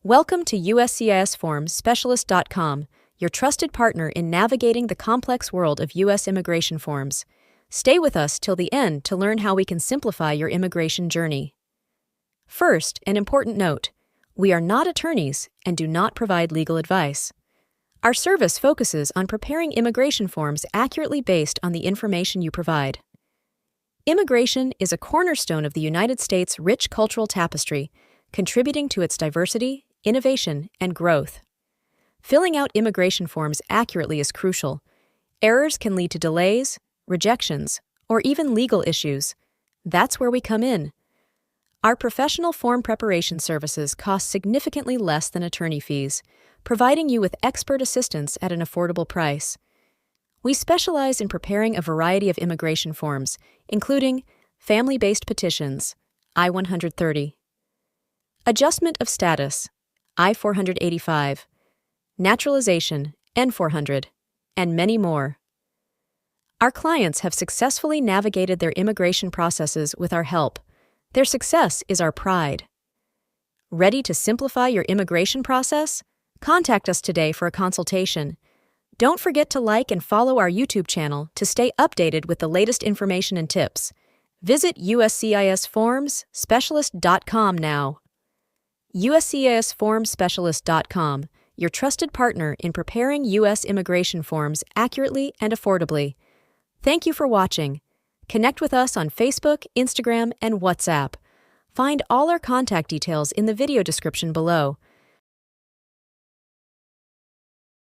Welcome to USCIS Form Specialist.com, your trusted partner in navigating the complex world of U.S. immigration forms. Stay with us till the end to learn how we can simplify your immigration journey. First, an important note: we are not attorneys and do not provide legal advice. Our service focuses on preparing immigration forms accurately based on the information you provide. Immigration is a cornerstone of the United States' rich cultural tapestry, contributing to its diversity, innovation, and growth. Filling out immigration forms accurately is crucial. Errors can lead to delays, rejections, or even legal issues. That's where we come in. Our professional form preparation services cost significantly less than attorney fees, providing you with expert assistance at an affordable price. We specialize in preparing a variety of immigration forms, including family-based petitions, I-130, adjustment of status, I-485, naturalization, N-400, and many more. Our clients have successfully navigated their immigration processes with our help. Their success is our pride. Ready to simplify your immigration process? Contact us today for a consultation. Don't forget to like and follow our YouTube channel to stay updated with the latest information and tips. Visit USCISFormsSpecialist.com now. USCISFormSpecialist.com, your trusted partner in preparing U.S. immigration forms accurately and affordably. Thank you for watching. Connect with us on Facebook, Instagram, and WhatsApp. Find all our contact details in the video description below.